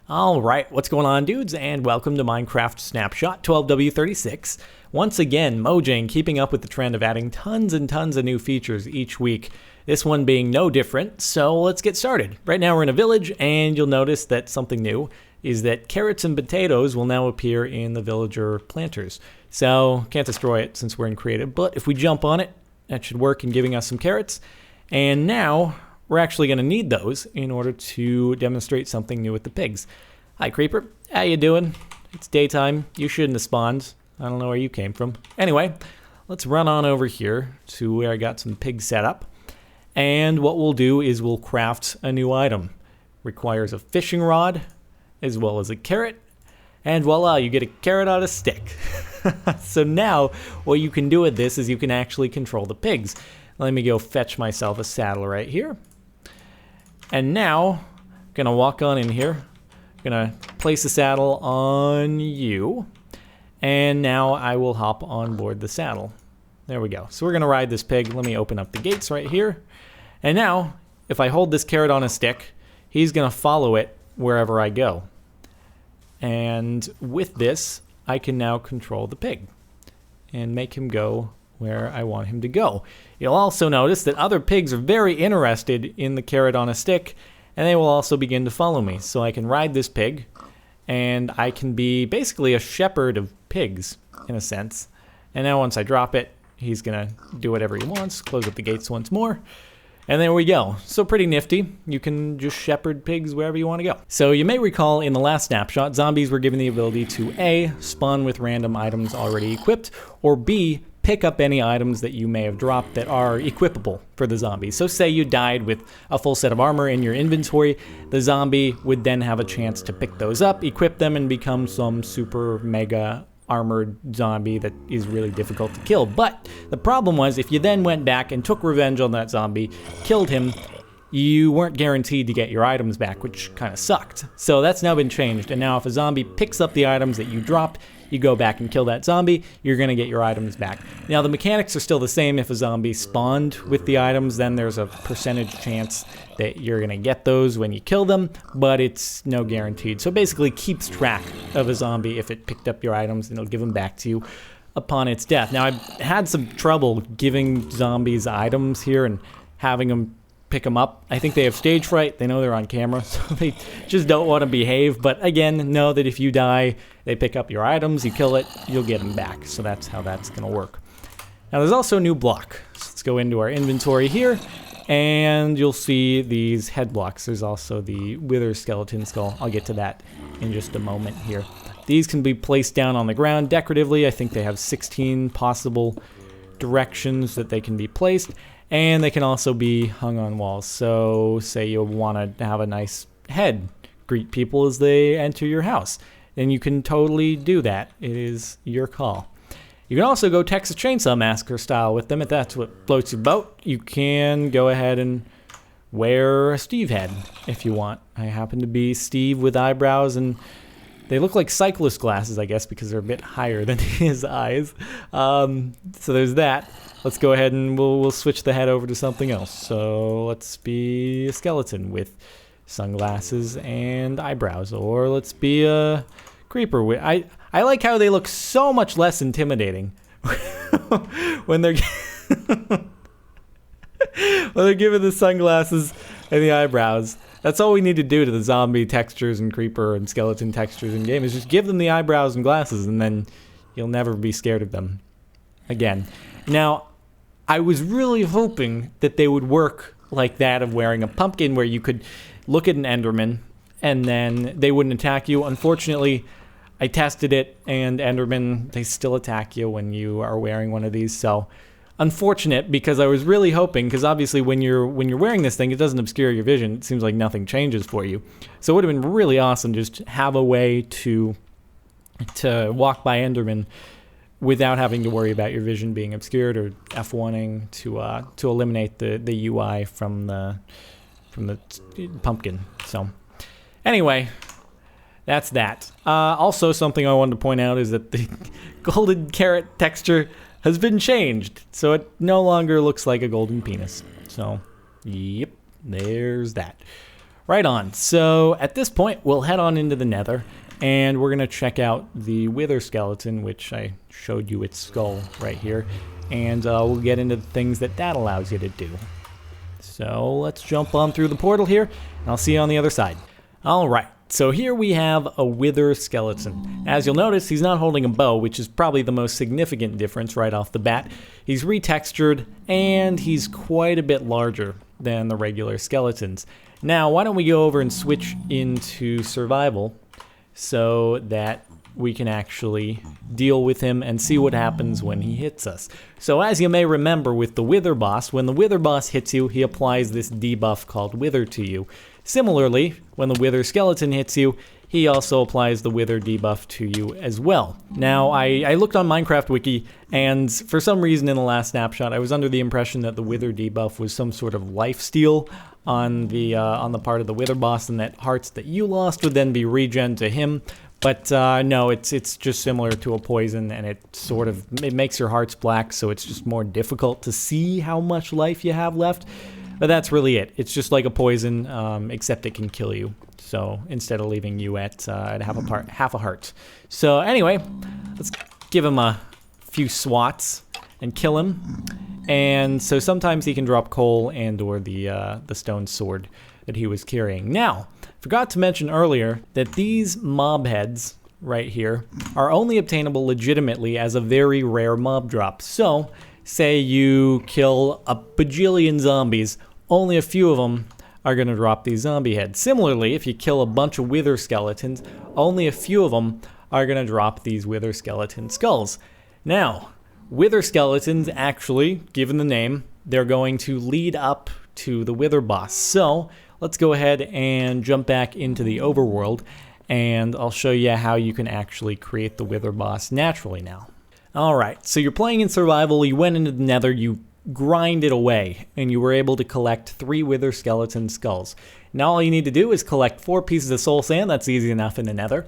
Alright, what's going on, dudes, and welcome to Minecraft Snapshot 12w36. Once again, Mojang keeping up with the trend of adding tons and tons of new features each week, this one being no different, so let's get started. Right now we're in a village, and you'll notice that something new is that carrots and potatoes will now appear in the villager planters. So, can't destroy it since we're in creative, but if we jump on it, that should work in giving us some carrots. And now we're actually going to need those in order to demonstrate something new with the pigs. Hi, Creeper. How you doing? It's daytime. You shouldn't have spawned. I don't know where you came from. Anyway, let's run on over here to where I got some pigs set up. And what we'll do is we'll craft a new item. Requires a fishing rod as well as a carrot. And voila, you get a carrot on a stick. So now what you can do with this is you can actually control the pigs. Let me go fetch myself a saddle right here. And now, I'm gonna walk on in here. I'm gonna place the saddle on you. And now I will hop on board the saddle. There we go. So we're gonna ride this pig. Let me open up the gates right here. And now, if I hold this carrot on a stick, he's gonna follow it wherever I go. And with this, I can now control the pig and make him go where I want him to go. You'll also notice that other pigs are very interested in the carrot on a stick, and they will also begin to follow me. So I can ride this pig, and I can be basically a shepherd of pigs, in a sense. And now once I drop it, he's gonna do whatever he wants, close up the gates once more, and there we go. So pretty nifty. You can just shepherd pigs wherever you want to go. So you may recall in the last snapshot, zombies were given the ability to A, spawn with random items already equipped, or B, pick up any items that you may have dropped that are equipable for the zombie. So say you died with a full set of armor in your inventory, the zombie would then have a chance to pick those up, equip them, and become some super mega armored zombie that is really difficult to kill. But the problem was, if you then went back and took revenge on that zombie, killed him, you weren't guaranteed to get your items back, which kind of sucked. So that's now been changed, and now if a zombie picks up the items that you dropped, you go back and kill that zombie, you're going to get your items back. Now the mechanics are still the same. If a zombie spawned with the items, then there's a percentage chance that you're going to get those when you kill them, but it's no guaranteed. So it basically keeps track of a zombie if it picked up your items, and it'll give them back to you upon its death. Now I've had some trouble giving zombies items here and having them pick them up. I think they have stage fright. They know they're on camera, so they just don't want to behave. But again, know that if you die, they pick up your items, you kill it, you'll get them back. So that's how that's going to work. Now there's also a new block. So let's go into our inventory here, and you'll see these head blocks. There's also the WitherSkeleton skull. I'll get to that in just a moment here. These can be placed down on the ground decoratively. I think they have 16 possible directions that they can be placed. And they can also be hung on walls. So say you want to have a nice head, greet people as they enter your house, then you can totally do that. It is your call. You can also go Texas Chainsaw Massacre style with them if that's what floats your boat. You can go ahead and wear a Steve head if you want. I happen to be Steve with eyebrows, and they look like cyclist glasses, I guess, because they're a bit higher than his eyes. So there's that. Let's go ahead and we'll switch the head over to something else. So let's be a skeleton with sunglasses and eyebrows, or let's be a creeper with. I like how they look so much less intimidating when they're when they're given the sunglasses and the eyebrows. That's all we need to do to the zombie textures and creeper and skeleton textures in game, is just give them the eyebrows and glasses, and then you'll never be scared of them again. Now, I was really hoping that they would work like that of wearing a pumpkin, where you could look at an Enderman and then they wouldn't attack you. Unfortunately, I tested it, and Endermen, they still attack you when you are wearing one of these. So unfortunate, because I was really hoping, because obviously when you're wearing this thing, it doesn't obscure your vision. It seems like nothing changes for you. So it would have been really awesome just have a way to walk by Enderman without having to worry about your vision being obscured, or F1ing to eliminate the UI from the pumpkin. So anyway, that's that. Also, something I wanted to point out is that the golden carrot texture has been changed, so it no longer looks like a golden penis. So, yep, there's that. Right on. So at this point, we'll head on into the nether, and we're going to check out the wither skeleton, which I showed you its skull right here, and we'll get into the things that allows you to do. So let's jump on through the portal here, and I'll see you on the other side. All right. So here we have a wither skeleton. As you'll notice, he's not holding a bow, which is probably the most significant difference right off the bat. He's retextured, and he's quite a bit larger than the regular skeletons. Now, why don't we go over and switch into survival so that we can actually deal with him and see what happens when he hits us. So as you may remember with the wither boss, when the wither boss hits you, he applies this debuff called wither to you. Similarly, when the wither skeleton hits you, he also applies the wither debuff to you as well. Now, I looked on Minecraft Wiki, and for some reason in the last snapshot, I was under the impression that the wither debuff was some sort of lifesteal on the part of the wither boss, and that hearts that you lost would then be regen to him. But no, it's just similar to a poison, and it makes your hearts black, so it's just more difficult to see how much life you have left. But that's really it. It's just like a poison, except it can kill you. So instead of leaving you at half a heart. So anyway, let's give him a few swats and kill him. And so sometimes he can drop coal and or the stone sword that he was carrying. Now, forgot to mention earlier that these mob heads right here are only obtainable legitimately as a very rare mob drop. So, say you kill a bajillion zombies, only a few of them are going to drop these zombie heads. Similarly, if you kill a bunch of wither skeletons, only a few of them are going to drop these wither skeleton skulls. Now, wither skeletons actually, given the name, they're going to lead up to the wither boss. So, let's go ahead and jump back into the overworld, and I'll show you how you can actually create the wither boss naturally now. Alright, so you're playing in survival, you went into the nether, you grinded away, and you were able to collect 3 wither skeleton skulls. Now all you need to do is collect 4 pieces of soul sand, that's easy enough in the nether,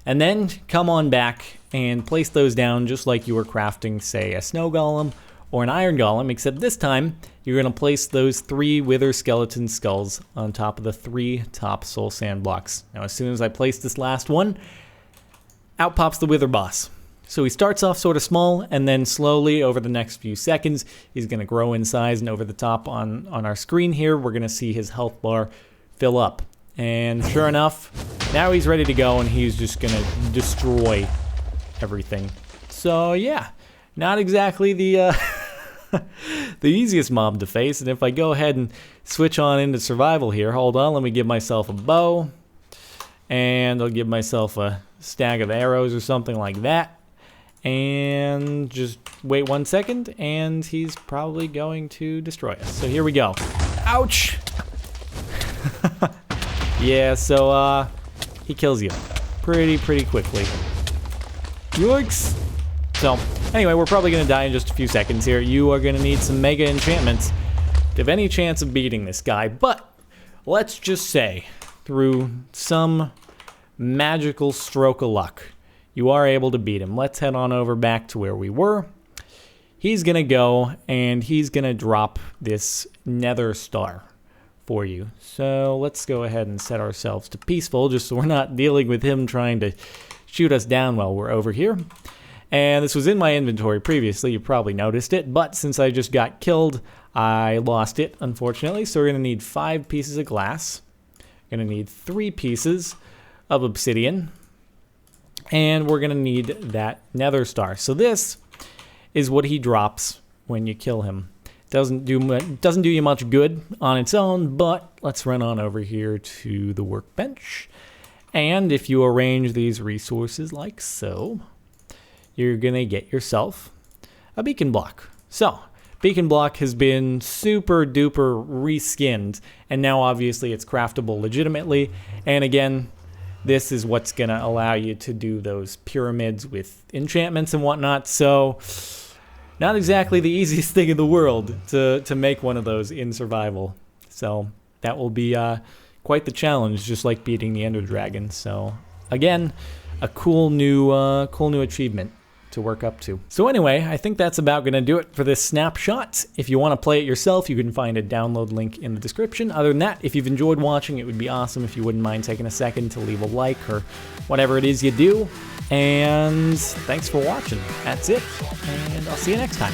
and then come on back and place those down just like you were crafting, say, a snow golem or an iron golem, except this time you're going to place those 3 wither skeleton skulls on top of the 3 top soul sand blocks. Now as soon as I place this last one, out pops the wither boss. So he starts off sort of small, and then slowly over the next few seconds he's going to grow in size, and over the top on our screen here we're going to see his health bar fill up. And sure enough, now he's ready to go, and he's just going to destroy everything. So yeah, not exactly the the easiest mob to face. And if I go ahead and switch on into survival here, hold on, let me give myself a bow, and I'll give myself a stag of arrows or something like that, and just wait 1 second, and he's probably going to destroy us. So here we go. Ouch! Yeah, so he kills you pretty quickly. Yikes! So, anyway, we're probably going to die in just a few seconds here. You are going to need some mega enchantments to have any chance of beating this guy. But, let's just say, through some magical stroke of luck, you are able to beat him. Let's head on over back to where we were. He's going to go, and he's going to drop this nether star for you. So, let's go ahead and set ourselves to peaceful, just so we're not dealing with him trying to shoot us down while we're over here. And this was in my inventory previously, you probably noticed it, but since I just got killed, I lost it, unfortunately. So we're going to need 5 pieces of glass. We're going to need 3 pieces of obsidian. And we're going to need that nether star. So this is what he drops when you kill him. Doesn't do you much good on its own, but let's run on over here to the workbench. And if you arrange these resources like so, you're going to get yourself a beacon block. So, beacon block has been super duper reskinned, and now obviously it's craftable legitimately. And again, this is what's going to allow you to do those pyramids with enchantments and whatnot. So, not exactly the easiest thing in the world to make one of those in survival. So, that will be quite the challenge, just like beating the Ender Dragon. So, again, a cool new achievement. to work up to. So anyway, I think that's about going to do it for this snapshot. If you want to play it yourself, you can find a download link in the description. Other than that, if you've enjoyed watching, it would be awesome if you wouldn't mind taking a second to leave a like or whatever it is you do. And thanks for watching. That's it, and I'll see you next time.